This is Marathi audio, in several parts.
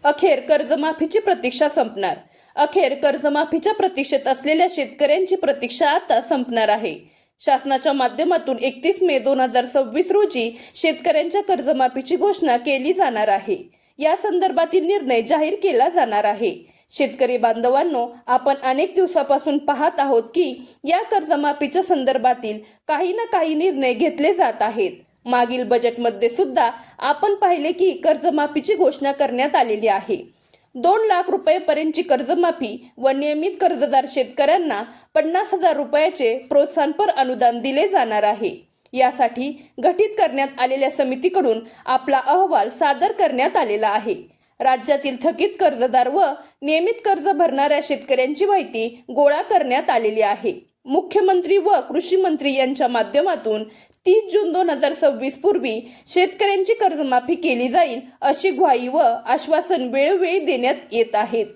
अखेर कर्जमाफीची प्रतीक्षा संपणार. अखेर कर्जमाफीच्या प्रतीक्षेत असलेल्या शेतकऱ्यांची प्रतीक्षा आता संपणार आहे. शासनाच्या माध्यमातून 31 मे 2026 रोजी शेतकऱ्यांच्या कर्जमाफीची घोषणा केली जाणार आहे. या संदर्भातील निर्णय जाहीर केला जाणार आहे. शेतकरी बांधवांनो, आपण अनेक दिवसापासून पाहत आहोत की या कर्जमाफीच्या संदर्भातील काही ना काही निर्णय घेतले जात आहेत. मागील बजेटमध्ये सुद्धा आपण पाहिले की कर्जमाफीची घोषणा करण्यात आलेली आहे. 2 लाख रुपयेपर्यंतची कर्जमाफी व नियमित कर्जदार शेतकऱ्यांना 50,000 रुपयाचे प्रोत्साहनपर अनुदान दिले जाणार आहे. यासाठी गठीत करण्यात आलेल्या समितीकडून आपला अहवाल सादर करण्यात आलेला आहे. राज्यातील थकीत कर्जदार व नियमित कर्ज भरणाऱ्या शेतकऱ्यांची माहिती गोळा करण्यात आलेली आहे. मुख्यमंत्री व कृषी मंत्री यांच्या माध्यमातून 30 जून 2026 पूर्वी शेतकऱ्यांची कर्जमाफी केली जाईल अशी ग्वाही व आश्वासन वेळोवेळी देण्यात येत आहेत.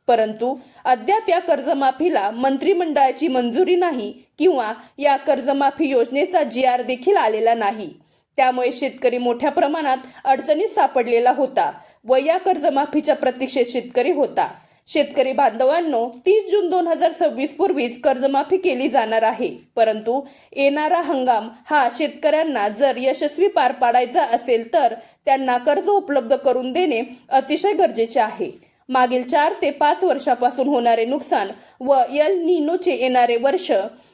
परंतु अद्याप या कर्जमाफीला मंत्रिमंडळाची मंजुरी नाही किंवा या कर्जमाफी योजनेचा GR देखील आलेला नाही. त्यामुळे शेतकरी मोठ्या प्रमाणात अडचणीत सापडलेला होता व या कर्जमाफीच्या प्रतीक्षेत शेतकरी होता. शेतकरी बांधवांनो, 30 जून 2026 पूर्वीच कर्जमाफी केली जाणार आहे. परंतु येणारा हंगाम हा शेतकऱ्यांना जर यशस्वी पार पाडायचा असेल तर त्यांना कर्ज उपलब्ध करून देणे अतिशय गरजेचे आहे. मागील 4 ते 5 वर्षापासून होणारे नुकसान व एल निनोचे येणारे वर्ष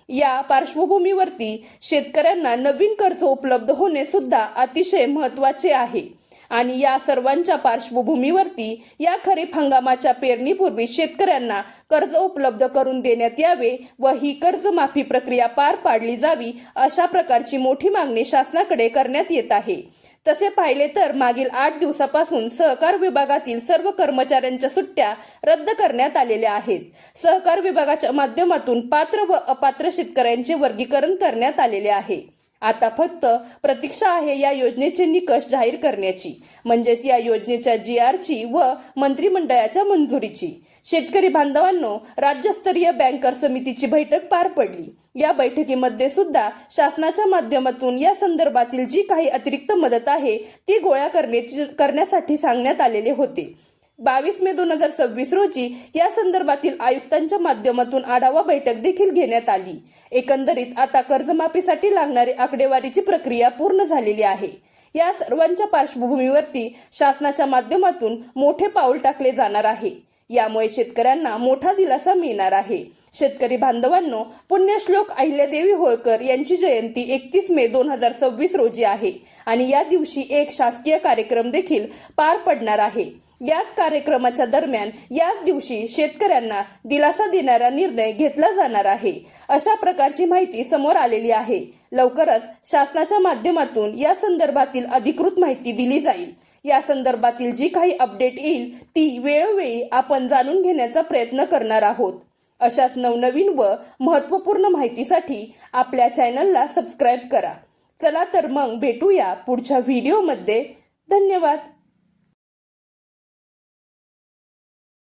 या पार्श्वभूमीवरती शेतकऱ्यांना नवीन कर्ज उपलब्ध होणे सुद्धा अतिशय महत्त्वाचे आहे. आणि या सर्वांच्या पार्श्वभूमीवरती या खरीप हंगामाच्या पेरणीपूर्वी शेतकऱ्यांना कर्ज उपलब्ध करून देण्यात यावे व ही कर्जमाफी प्रक्रिया पार पाडली जावी अशा प्रकारची मोठी मागणी शासनाकडे करण्यात येत आहे. तसे पाहिले तर मागील 8 दिवसापासून सहकार विभागातील सर्व कर्मचाऱ्यांच्या सुट्ट्या रद्द करण्यात आलेल्या आहेत. सहकार विभागाच्या माध्यमातून पात्र व अपात्र शेतकऱ्यांचे वर्गीकरण करण्यात आलेले आहे. आता फक्त प्रतीक्षा आहे या योजनेचे निकष जाहीर करण्याची, म्हणजेच या योजनेच्या GRची व मंत्रिमंडळाच्या मंजुरीची. शेतकरी बांधवांनो, राज्यस्तरीय बँकर समितीची बैठक पार पडली. या बैठकीमध्ये सुद्धा शासनाच्या माध्यमातून या संदर्भातील जी काही अतिरिक्त मदत आहे ती गोळा करण्यासाठी सांगण्यात आलेले होते. 22 मे 2026 रोजी या संदर्भातील आयुक्तांच्या माध्यमातून आढावा बैठक देखील घेण्यात आली. एकंदरीत आता कर्जमाफीसाठी लागणारी आकडेवारीची प्रक्रिया पूर्ण झालेली आहे. या सर्वांच्या पार्श्वभूमीवरती शासनाच्या माध्यमातून मोठे पाऊल टाकले जाणार आहे. यामुळे शेतकऱ्यांना मोठा दिलासा मिळणार आहे. शेतकरी बांधवांनो, पुण्यश्लोक अहिल्यादेवी होळकर यांची जयंती 31 मे 2026 रोजी आहे आणि या दिवशी एक शासकीय कार्यक्रम देखील पार पडणार आहे. याच कार्यक्रमाच्या दरम्यान याच दिवशी शेतकऱ्यांना दिलासा देणारा निर्णय घेतला जाणार आहे अशा प्रकारची माहिती समोर आलेली आहे. लवकरच शासनाच्या माध्यमातून या संदर्भातील अधिकृत माहिती दिली जाईल. या संदर्भातील जी काही अपडेट येईल ती वेळोवेळी आपण जाणून घेण्याचा प्रयत्न करणार आहोत. अशाच नवनवीन व महत्त्वपूर्ण माहितीसाठी आपल्या चॅनलला सबस्क्राईब करा. चला तर मग भेटूया पुढच्या व्हिडिओमध्ये. धन्यवाद.